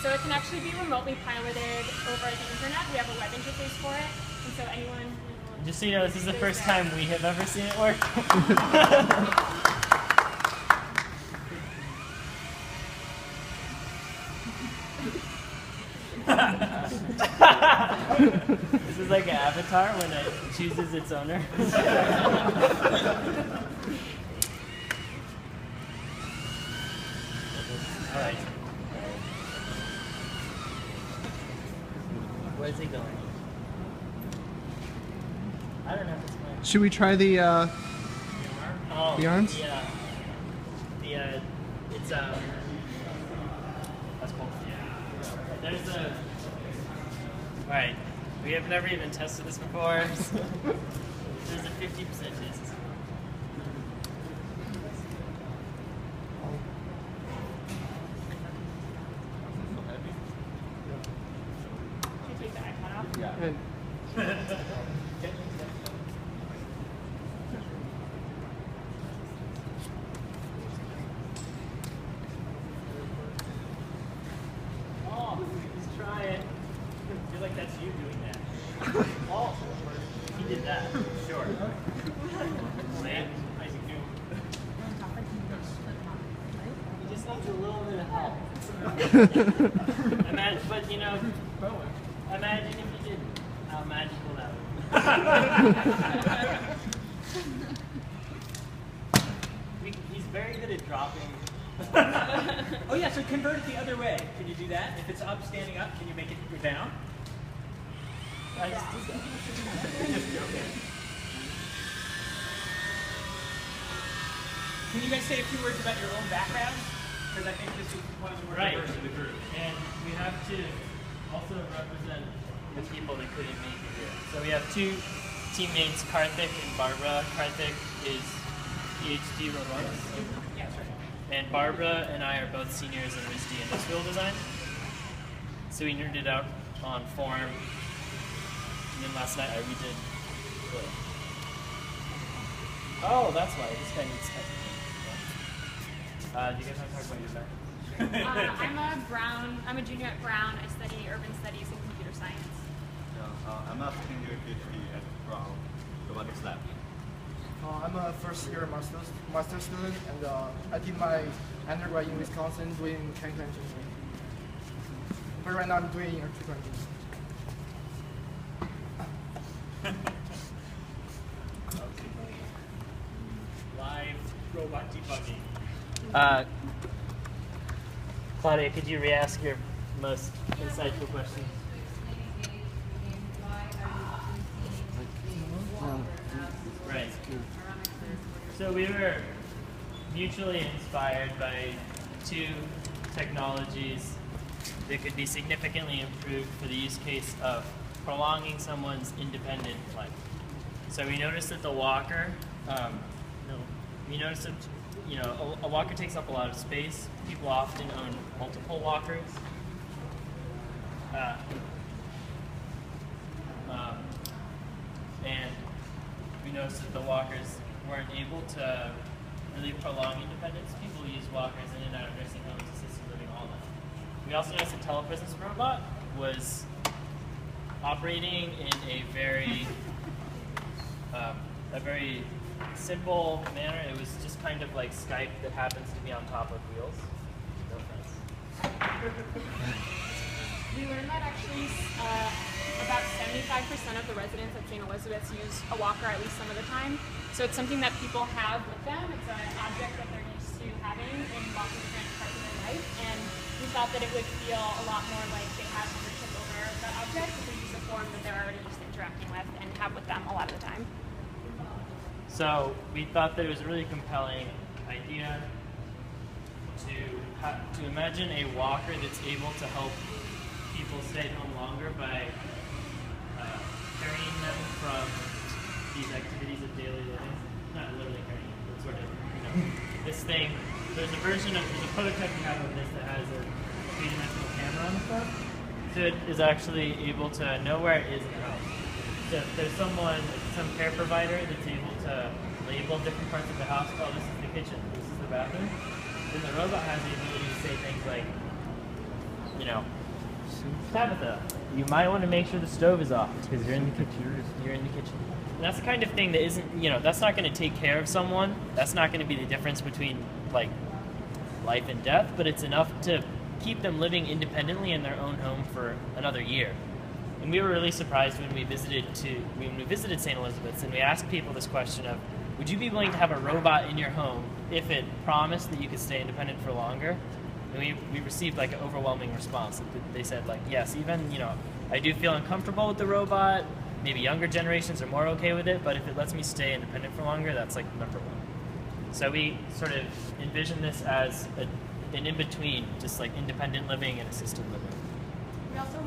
So it can actually be remotely piloted over the internet. We have a web interface for it, and so anyone. Just so you know, this is the first time we have ever seen it work. This is like an avatar when it chooses its owner. All right. Where's he going? I don't know if it's going. Should we try the arms? Yeah. It's that's cool. There's a. All right. We have never even tested this before. So there's a 50% chance. Yeah. Oh, he's trying. I feel like that's you doing that. Oh, he did that. Sure. Man, nice and cute. He just needs a little bit of help. Imagine, but you know, imagine if you didn't. How magical that would be. He's very good at dropping. Oh yeah, so convert it the other way. Can you do that? If it's up, standing up, can you make it go down? I just did that. Just joking. Can you guys say a few words about your own background? Because I think this is one of the more diverse of the group. And we have to also represent the people that couldn't make it here. So we have two teammates, Karthik and Barbara. Karthik is PhD robotics. Yeah, that's right. And Barbara and I are both seniors in RISD Industrial Design. So we nerded out on form. And then last night I redid. Oh, that's why. This guy needs technique. Do you guys want to talk about your background? I'm a junior at Brown. I study urban studies and computer science. I'm a senior PhD at Brown Robotics Lab. I'm a first year master's student, and I did my undergrad in Wisconsin doing mechanical engineering. But right now I'm doing electrical engineering. Live robot debugging. Claudia, could you re-ask your most insightful question? Right. So we were mutually inspired by two technologies that could be significantly improved for the use case of prolonging someone's independent life. So we noticed that the walker, we noticed that a walker takes up a lot of space. People often own multiple walkers. And we noticed that the walkers weren't able to really prolong independence. People use walkers in and out of nursing homes, assisted living, all that. We also noticed the telepresence robot was operating in a very simple manner. It was just kind of like Skype that happens to be on top of wheels. No offense. We learned that actually about 75% of the residents at St. Elizabeth's use a walker at least some of the time. So it's something that people have with them. It's an object that they're used to having in lots of different parts of their life. And we thought that it would feel a lot more like they have ownership over that object if we use a form that they're already used to interacting with and have with them a lot of the time. So we thought that it was a really compelling idea to imagine a walker that's able to help people stay home longer by carrying them from these activities of daily living. Not literally carrying them, but sort of, this thing. There's a prototype we have of this that has a three-dimensional camera on the front. So it is actually able to know where it is in the house. So if there's some care provider that's able to label different parts of the house, oh, this is the kitchen, this is the bathroom, then the robot has the ability to say things like, Tabitha, you might want to make sure the stove is off because you're in the kitchen. You're in the kitchen. And that's the kind of thing that isn't, that's not going to take care of someone. That's not going to be the difference between like life and death, but it's enough to keep them living independently in their own home for another year. And we were really surprised when we visited St. Elizabeth's, and we asked people this question of, would you be willing to have a robot in your home if it promised that you could stay independent for longer? And we received like an overwhelming response. They said like, yes, even, I do feel uncomfortable with the robot. Maybe younger generations are more okay with it, but if it lets me stay independent for longer, that's like number one. So we sort of envision this as an in-between, just like independent living and assisted living. We also